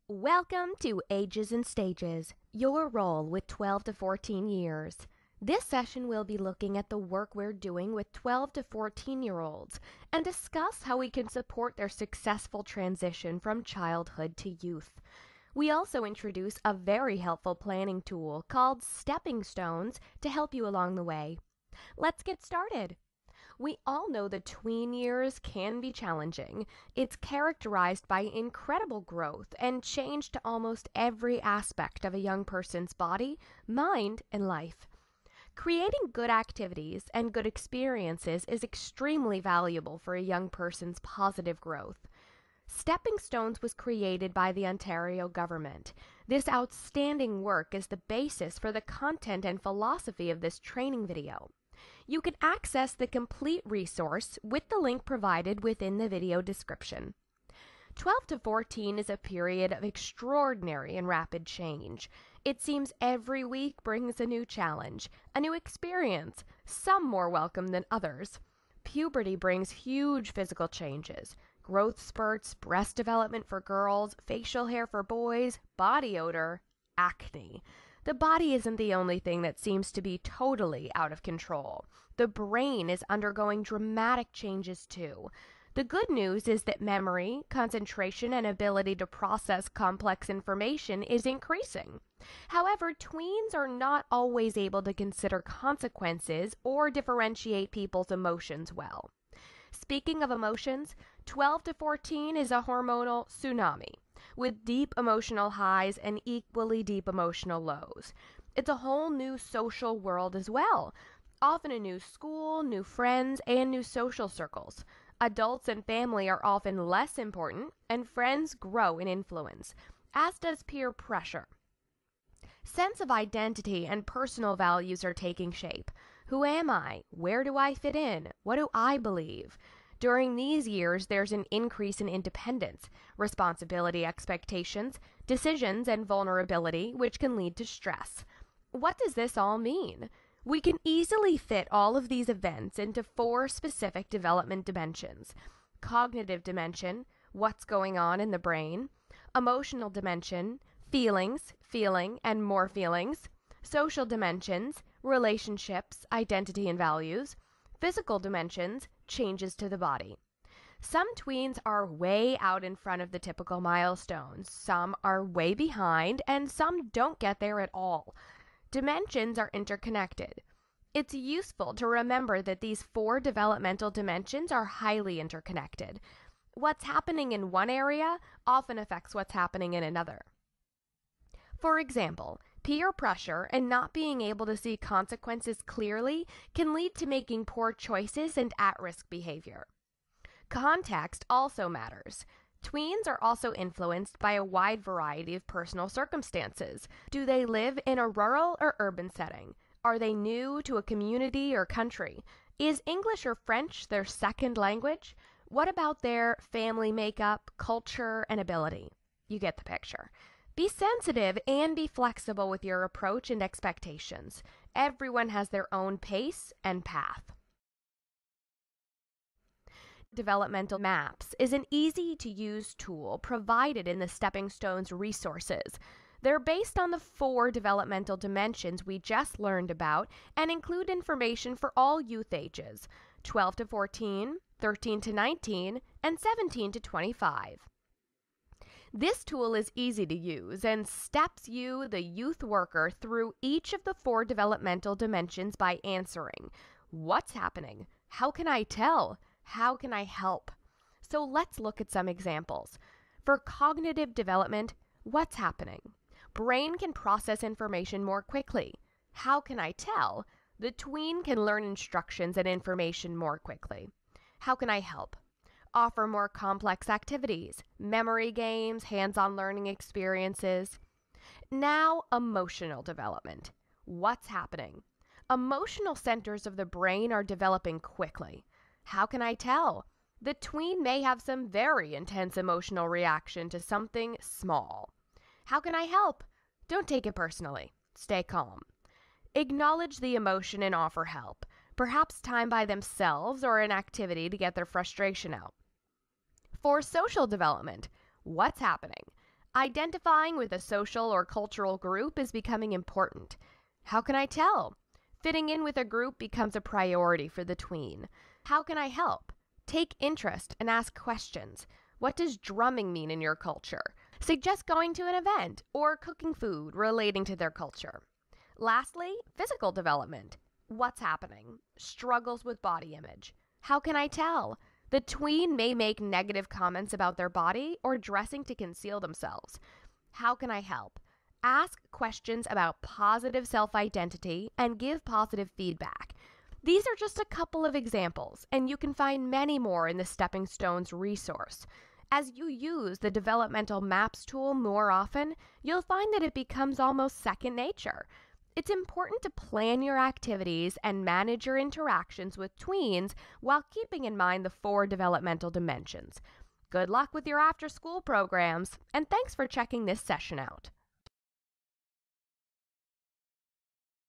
Welcome to Ages and Stages, your role with 12 to 14 years. This session will be looking at the work we're doing with 12 to 14-year-olds and discuss how we can support their successful transition from childhood to youth. We also introduce a very helpful planning tool called Stepping Stones to help you along the way. Let's get started. We all know the tween years can be challenging. It's characterized by incredible growth and change to almost every aspect of a young person's body, mind, and life. Creating good activities and good experiences is extremely valuable for a young person's positive growth. Stepping Stones was created by the Ontario government. This outstanding work is the basis for the content and philosophy of this training video. You can access the complete resource with the link provided within the video description. 12 to 14 is a period of extraordinary and rapid change. It seems every week brings a new challenge, a new experience, some more welcome than others. Puberty brings huge physical changes. Growth spurts, breast development for girls, facial hair for boys, body odor, acne. The body isn't the only thing that seems to be totally out of control. The brain is undergoing dramatic changes too. The good news is that memory, concentration, and ability to process complex information is increasing. However, tweens are not always able to consider consequences or differentiate people's emotions well. Speaking of emotions, 12 to 14 is a hormonal tsunami, with deep emotional highs and equally deep emotional lows. It's a whole new social world as well, often a new school, new friends, and new social circles. Adults and family are often less important, and friends grow in influence, as does peer pressure. Sense of identity and personal values are taking shape. Who am I? Where do I fit in? What do I believe? During these years, there's an increase in independence, responsibility expectations, decisions, and vulnerability, which can lead to stress. What does this all mean? We can easily fit all of these events into 4 specific development dimensions: cognitive dimension, what's going on in the brain; emotional dimension, feelings, feeling, and more feelings; social dimensions, relationships, identity, and values; physical dimensions, changes to the body. Some tweens are way out in front of the typical milestones, some are way behind, and some don't get there at all. Dimensions are interconnected. It's useful to remember that these 4 developmental dimensions are highly interconnected. What's happening in one area often affects what's happening in another. For example, peer pressure and not being able to see consequences clearly can lead to making poor choices and at-risk behavior. Context also matters. Tweens are also influenced by a wide variety of personal circumstances. Do they live in a rural or urban setting? Are they new to a community or country? Is English or French their second language? What about their family makeup, culture, and ability? You get the picture. Be sensitive and be flexible with your approach and expectations. Everyone has their own pace and path. Developmental Maps is an easy-to-use tool provided in the Stepping Stones resources. They're based on the 4 developmental dimensions we just learned about and include information for all youth ages: 12 to 14, 13 to 19, and 17 to 25. This tool is easy to use and steps you, the youth worker, through each of the 4 developmental dimensions by answering, what's happening? How can I tell? How can I help? So let's look at some examples. For cognitive development, what's happening? Brain can process information more quickly. How can I tell? The tween can learn instructions and information more quickly. How can I help? Offer more complex activities, memory games, hands-on learning experiences. Now, emotional development. What's happening? Emotional centers of the brain are developing quickly. How can I tell? The tween may have some very intense emotional reaction to something small. How can I help? Don't take it personally. Stay calm. Acknowledge the emotion and offer help, perhaps time by themselves or an activity to get their frustration out. For social development, what's happening? Identifying with a social or cultural group is becoming important. How can I tell? Fitting in with a group becomes a priority for the tween. How can I help? Take interest and ask questions. What does drumming mean in your culture? Suggest going to an event or cooking food relating to their culture. Lastly, physical development. What's happening? Struggles with body image. How can I tell? The tween may make negative comments about their body or dressing to conceal themselves. How can I help? Ask questions about positive self-identity and give positive feedback. These are just a couple of examples, and you can find many more in the Stepping Stones resource. As you use the Developmental Maps tool more often, you'll find that it becomes almost second nature. It's important to plan your activities and manage your interactions with tweens while keeping in mind the 4 developmental dimensions. Good luck with your after-school programs, and thanks for checking this session out.